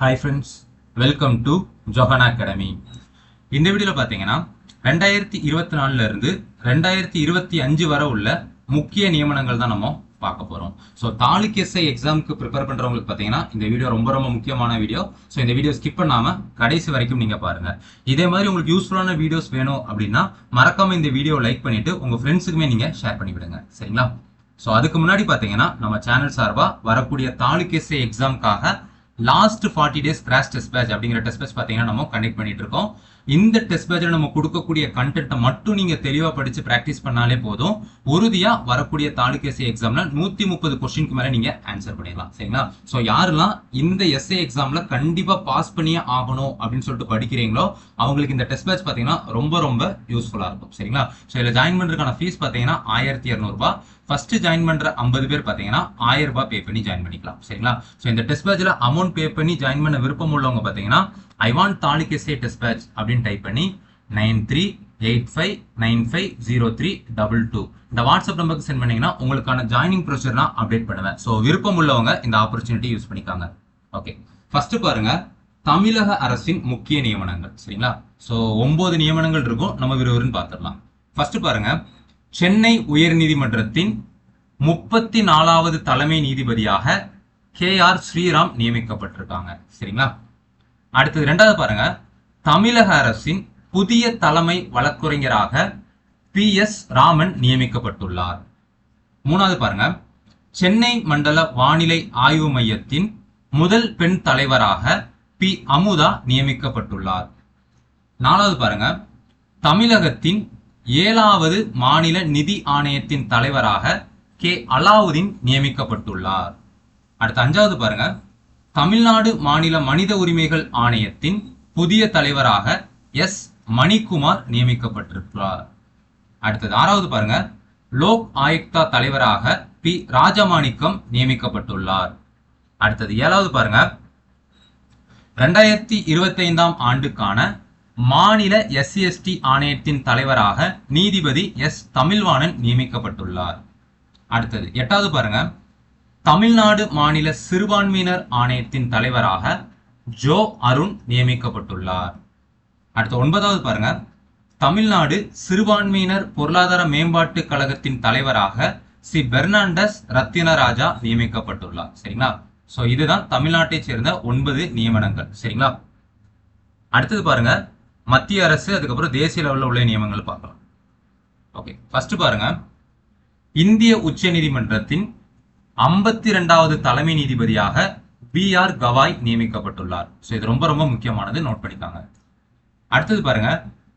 Hi friends, welcome to Johanna Academy. இந்த வீடியோல பாத்தீங்கன்னா 2024 இருந்து 2025 வரை உள்ள முக்கிய நியமனங்கள் தான் நம்ம பார்க்க போறோம். ஸோ தாலுக் எஸ்ஐ எக்ஸாமுக்கு ப்ரிப்பேர் பண்றவங்களுக்கு பாத்தீங்கன்னா இந்த வீடியோ ரொம்ப ரொம்ப முக்கியமான வீடியோ. ஸோ இந்த வீடியோ ஸ்கிப் பண்ணாம கடைசி வரைக்கும் நீங்க பாருங்க. இதே மாதிரி உங்களுக்கு யூஸ்ஃபுல்லான வீடியோஸ் வேணும் அப்படின்னா மறக்காம இந்த வீடியோ லைக் பண்ணிட்டு உங்க ஃப்ரெண்ட்ஸுக்குமே நீங்க ஷேர் பண்ணி விடுங்க, சரிங்களா? ஸோ அதுக்கு முன்னாடி பாத்தீங்கன்னா நம்ம சேனல் சார்பா வரக்கூடிய தாலுக் எஸ்ஐ எக்ஸாமுக்காக last 40 days crash test batch அப்படிங்கிற டெஸ்ட் பேட்ச் பாத்தீங்கன்னா நம்ம கண்டக்ட் பண்ணிட்டு இருக்கோம். இந்த டெஸ்ட் பேட்ச்ல நம்ம கொடுக்கக்கூடிய கண்டென்ட்டை மட்டும் நீங்க தெளிவா படிச்சு பிராக்டிஸ் பண்ணாலே போதும், உறுதியா வரக்கூடிய தாலுக் எஸ்ஐ எக்ஸாம்ல 130 கொஸ்டினுக்கு மேல நீங்க ஆன்சர் பண்ணிடலாம், சரிங்களா? ஸோ யாரெல்லாம் இந்த எஸ்ஐ எக்ஸாம்ல கண்டிப்பா பாஸ் பண்ணியே ஆகணும் அப்படின்னு சொல்லிட்டு படிக்கிறீங்களோ அவங்களுக்கு இந்த டெஸ்ட் பேட்ச் பாத்தீங்கன்னா ரொம்ப ரொம்ப யூஸ்ஃபுல்லா இருக்கும், சரிங்களா? ஸோ இதுல ஜாயின் பண்றதுக்கான ஃபீஸ் பாத்தீங்கன்னா 1200 ரூபாய். ஃபர்ஸ்ட் ஜாயின் பண்ற 50 பேர் பாத்தீங்கன்னா 1000 ரூபாய் பே பண்ணி ஜாயின் பண்ணிக்கலாம், சரிங்களா? ஸோ இந்த டெஸ்ட் பேட்ச்ல அமௌண்ட் பே பண்ணி ஜாயின் பண்ண விருப்பம் உள்ளவங்க பாத்தீங்கன்னா I want taluk SI test batch அப்படின்னு டைப் பண்ணி 9385950322 இந்த வாட்ஸ்அப் நம்பருக்கு சென்ட் பண்ணீங்கன்னா உங்களுக்கான ஜாயினிங் ப்ரொசீஜர் நான் அப்டேட் பண்ணுவேன். ஸோ விருப்பம் உள்ளவங்க இந்த ஆப்பர்ச்சுனிட்டி யூஸ் பண்ணிக்காங்க. ஓகே, ஃபர்ஸ்ட் பாருங்க தமிழக அரசின் முக்கிய நியமனங்கள், சரிங்களா? ஸோ 9 நியமனங்கள் இருக்கும், நம்ம விறுவிறுன்னு பார்த்துடலாம். ஃபர்ஸ்ட் பாருங்க, சென்னை உயர்நீதிமன்றத்தின் 34வது தலைமை நீதிபதியாக KR ஸ்ரீராம் நியமிக்கப்பட்டிருக்காங்க, சரிங்களா? அடுத்தது இரண்டாவது பாருங்க, தமிழக அரசின் புதிய தலைமை வழக்குரைஞராக PS ராமன் நியமிக்கப்பட்டுள்ளார். மூணாவது பாருங்க, சென்னை மண்டல வானிலை ஆய்வு மையத்தின் முதல் பெண் தலைவராக P அமுதா நியமிக்கப்பட்டுள்ளார். நாலாவது பாருங்க, தமிழகத்தின் 7வது மாநில நிதி ஆணையத்தின் தலைவராக K அலாவுதீன் நியமிக்கப்பட்டுள்ளார். அடுத்த அஞ்சாவது பாருங்க, தமிழ்நாடு மாநில மனித உரிமைகள் ஆணையத்தின் புதிய தலைவராக S மணிக்குமார் நியமிக்கப்பட்டிருக்கிறார். அடுத்தது ஆறாவது பாருங்க, லோக் ஆயுக்தா தலைவராக P ராஜமாணிக்கம் நியமிக்கப்பட்டுள்ளார். அடுத்தது ஏழாவது பாருங்க, 2025ஆம் ஆண்டுக்கான மாநில SC/ST ஆணையத்தின் தலைவராக நீதிபதி S தமிழ்வாணன் நியமிக்கப்பட்டுள்ளார். அடுத்தது எட்டாவது பாருங்க, தமிழ்நாடு மாநில சிறுபான்மையினர் ஆணையத்தின் தலைவராக ஜோ அருண் நியமிக்கப்பட்டுள்ளார். அடுத்த ஒன்பதாவது பாருங்க, தமிழ்நாடு சிறுபான்மையினர் பொருளாதார மேம்பாட்டு கழகத்தின் தலைவராக சி பெர்னாண்டஸ் ரத்தினராஜா நியமிக்கப்பட்டுள்ளார், சரிங்களா? சோ இதுதான் தமிழ்நாட்டை சேர்ந்த 9 நியமனங்கள், சரிங்களா? அடுத்தது பாருங்க, மத்திய அரசு அதுக்கப்புறம் தேசிய லெவலில் உள்ள நியமனங்கள் பார்க்கலாம். ஓகே, ஃபர்ஸ்ட் பாருங்க, இந்திய உச்ச நீதிமன்றத்தின் 52வது தலைமை நீதிபதியாக BR கவாய் நியமிக்கப்பட்டுள்ளார். ஸோ இது ரொம்ப ரொம்ப முக்கியமானது, நோட் பண்ணிக்காங்க. அடுத்தது பாருங்க,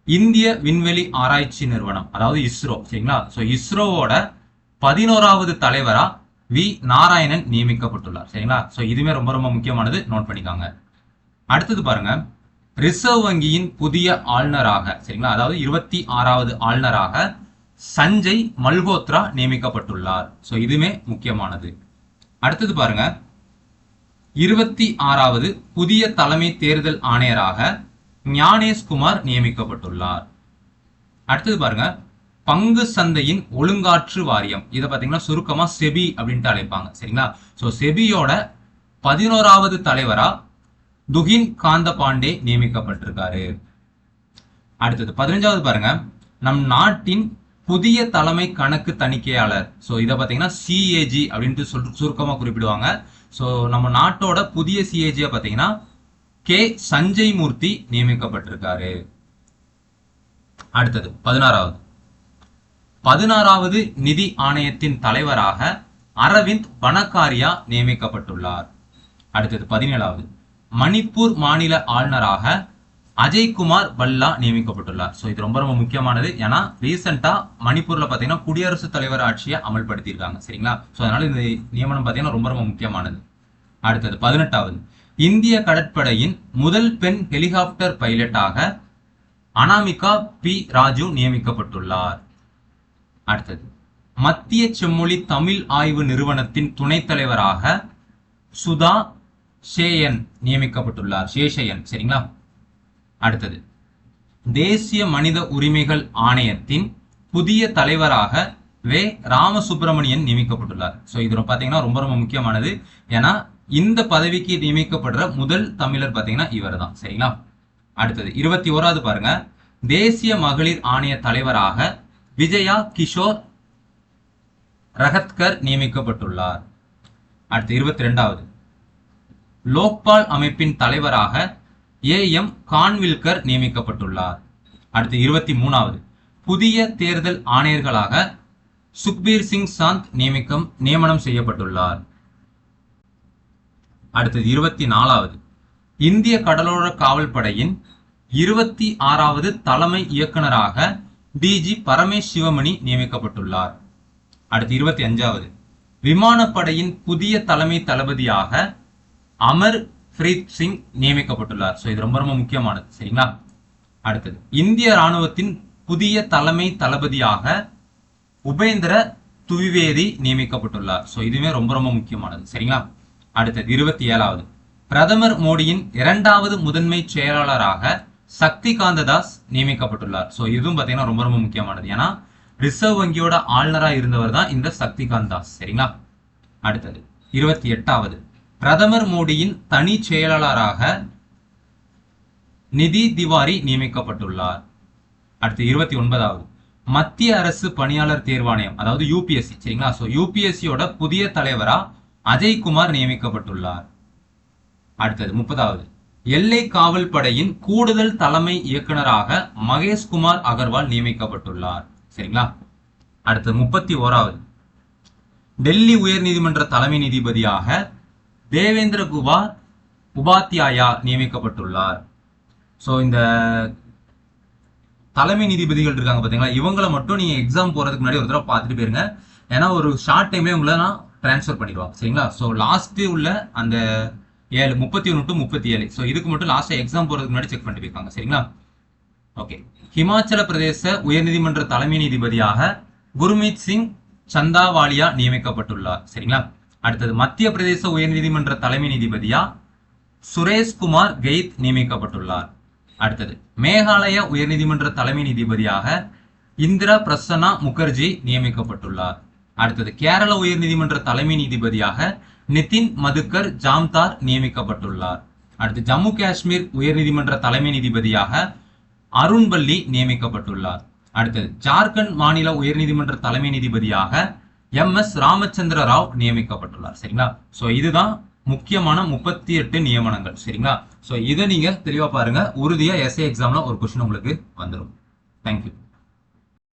இந்திய விண்வெளி ஆராய்ச்சி நிறுவனம் அதாவது இஸ்ரோ, சரிங்களா? ஸோ இஸ்ரோவோட 11வது தலைவரா வி நாராயணன் நியமிக்கப்பட்டுள்ளார், சரிங்களா? ஸோ இதுவுமே ரொம்ப ரொம்ப முக்கியமானது, நோட் பண்ணிக்காங்க. அடுத்தது பாருங்க, ரிசர்வ் வங்கியின் புதிய ஆளுநராக, சரிங்களா, அதாவது 26வது ஆளுநராக சஞ்சய் மல்ஹோத்ரா நியமிக்கப்பட்டுள்ளார். சோ இதுமே முக்கியமானது. அடுத்தது பாருங்க, 26வது புதிய தலைமை தேர்தல் ஆணையராக ஞானேஷ்குமார் நியமிக்கப்பட்டுள்ளார். அடுத்தது பாருங்க, பங்கு சந்தையின் ஒழுங்காற்று வாரியம், இதை பாத்தீங்கன்னா சுருக்கமா செபி அப்படின்ட்டு அழைப்பாங்க, சரிங்களா? சோ செபியோட 11வது தலைவரா துகின் காந்த பாண்டே நியமிக்கப்பட்டிருக்காரு. அடுத்தது 15வது பாருங்க, நம் நாட்டின் புதிய தலைமை கணக்கு தணிக்கையாளர், சோ இதை பாத்தீங்கன்னா CAG அப்படின்ட்டு சுருக்கமா குறிப்பிடுவாங்க. சோ நம்ம நாட்டோட புதிய CAG பாத்தீங்கன்னா K சஞ்சய் மூர்த்தி நியமிக்கப்பட்டிருக்காரு. அடுத்தது 16வது நிதி ஆணையத்தின் தலைவராக அரவிந்த் பனகாரியா நியமிக்கப்பட்டுள்ளார். அடுத்தது 17வது மணிப்பூர் மாநில ஆளுநராக அஜய்குமார் பல்லா நியமிக்கப்பட்டுள்ளார். ஸோ இது ரொம்ப ரொம்ப முக்கியமானது, ஏன்னா ரீசெண்டா மணிப்பூர்ல பாத்தீங்கன்னா குடியரசுத் தலைவர் ஆட்சியை அமல்படுத்தியிருக்காங்க, சரிங்களா? ஸோ அதனால இந்த நியமனம் பாத்தீங்கன்னா ரொம்ப ரொம்ப முக்கியமானது. அடுத்தது 18வது இந்திய கடற்படையின் முதல் பெண் ஹெலிகாப்டர் பைலட்டாக அனாமிகா P ராஜு நியமிக்கப்பட்டுள்ளார். அடுத்தது மத்திய செம்மொழி தமிழ் ஆய்வு நிறுவனத்தின் துணைத் தலைவராக சுதா சேயன் நியமிக்கப்பட்டுள்ளார், சேஷயன், சரிங்களா? அடுத்தது தேசிய மனித உரிமைகள் ஆணையத்தின் புதிய தலைவராக வே ராமசுப்பிரமணியன் நியமிக்கப்பட்டுள்ளார். ஸோ இது பாத்தீங்கன்னா ரொம்ப ரொம்ப முக்கியமானது, ஏன்னா இந்த பதவிக்கு நியமிக்கப்படுற முதல் தமிழர் பாத்தீங்கன்னா இவர் தான். சரிங்களா? அடுத்தது 21வது பாருங்க. தேசிய மகளிர் ஆணைய தலைவராக விஜயா கிஷோர் ரஹத்கர் நியமிக்கப்பட்டுள்ளார். அடுத்து 22வது லோக்பால் அமைப்பின் தலைவராக AM கான்வில்கர் நியமிக்கப்பட்டுள்ளார். அடுத்து 23வது புதிய தேர்தல் ஆணையர்களாக சுக்பீர் சிங் சாந்த் நியமனம் செய்யப்பட்டுள்ளார். அடுத்தது 24வது இந்திய கடலோர காவல் படையின் 26வது தலைமை இயக்குநராக DG பரமேஷ் சிவமணி நியமிக்கப்பட்டுள்ளார். அடுத்து 25வது விமானப்படையின் புதிய தலைமை தளபதியாக அமர் பிரீத் சிங் நியமிக்கப்பட்டுள்ளார். சோ இது ரொம்ப ரொம்ப முக்கியமானது. சரிங்களா? அடுத்தது இந்திய ராணுவத்தின் புதிய தலைமை தளபதியாக உபேந்திர துவிவேதி நியமிக்கப்பட்டுள்ளார். சோ இதுவே ரொம்ப ரொம்ப முக்கியமானது. சரிங்களா? அடுத்தது 27வது பிரதமர் மோடியின் 2வது முதன்மை செயலாளராக சக்தி காந்ததாஸ் நியமிக்கப்பட்டுள்ளார். சோ இதுவும் பாத்தீங்கன்னா ரொம்ப ரொம்ப முக்கியமானது. ஏன்னா ரிசர்வ் வங்கியோட ஆளுநராக இருந்தவர் தான் இந்த சக்தி காந்ததாஸ். சரிங்களா? அடுத்தது 28வது பிரதமர் மோடியின் தனி செயலாளராக நிதி திவாரி நியமிக்கப்பட்டுள்ளார். அடுத்து 29வது மத்திய அரசு பணியாளர் தேர்வாணையம் அதாவது யூபிஎஸ்சி. சரிங்களா? சோ யூபிஎஸ்சியோட புதிய தலைவரா அஜய்குமார் நியமிக்கப்பட்டுள்ளார். அடுத்தது 30வது எல்லை காவல் படையின் கூடுதல் தலைமை இயக்குநராக மகேஷ்குமார் அகர்வால் நியமிக்கப்பட்டுள்ளார். சரிங்களா? அடுத்தது 31வது டெல்லி உயர் நீதிமன்ற தலைமை நீதிபதியாக தேவேந்திர குமார் உபாத்யாயா நியமிக்கப்பட்டுள்ளார். சோ இந்த தலைமை நீதிபதிகள் இருக்காங்க பாத்தீங்களா, இவங்களை மட்டும் நீங்க எக்ஸாம் போறதுக்கு முன்னாடி ஒரு தடவை பார்த்துட்டு போயிருங்க. ஏன்னா ஒரு ஷார்ட் டைம்ல உங்களை நான் டிரான்ஸ்ஃபர் பண்ணிடுவாங்க. சரிங்களா? சோ லாஸ்ட் உள்ள அந்த 31 to 37 சோ இதுக்கு மட்டும் லாஸ்ட் எக்ஸாம் போறதுக்கு முன்னாடி செக் பண்ணிட்டு போயிருக்காங்க. சரிங்களா? ஓகே. ஹிமாச்சல பிரதேச உயர்நீதிமன்ற தலைமை நீதிபதியாக குர்மீத் சிங் சந்தாவாலியா நியமிக்கப்பட்டுள்ளார். சரிங்களா? அடுத்தது மத்திய பிரதேச உயர்நீதிமன்ற தலைமை நீதிபதியா சுரேஷ்குமார் கெய்த் நியமிக்கப்பட்டுள்ளார். அடுத்தது மேகாலய உயர்நீதிமன்ற தலைமை நீதிபதியாக இந்திரா பிரசன்னா முகர்ஜி நியமிக்கப்பட்டுள்ளார். அடுத்தது கேரள உயர்நீதிமன்ற தலைமை நீதிபதியாக நிதின் மதுக்கர் ஜாம்தார் நியமிக்கப்பட்டுள்ளார். அடுத்து ஜம்மு காஷ்மீர் உயர்நீதிமன்ற தலைமை நீதிபதியாக அருண்பள்ளி நியமிக்கப்பட்டுள்ளார். அடுத்தது ஜார்க்கண்ட் மாநில உயர்நீதிமன்ற தலைமை நீதிபதியாக MS ராமச்சந்திர ராவ் நியமிக்கப்பட்டுள்ளார். சரிங்களா? சோ இதுதான் முக்கியமான 38 நியமனங்கள். சரிங்களா? சோ இதை நீங்க தெளிவா பாருங்க. உறுதியா எஸ்ஏ எக்ஸாம்ல ஒரு கொஸ்டின் உங்களுக்கு வந்துடும். தேங்க்யூ.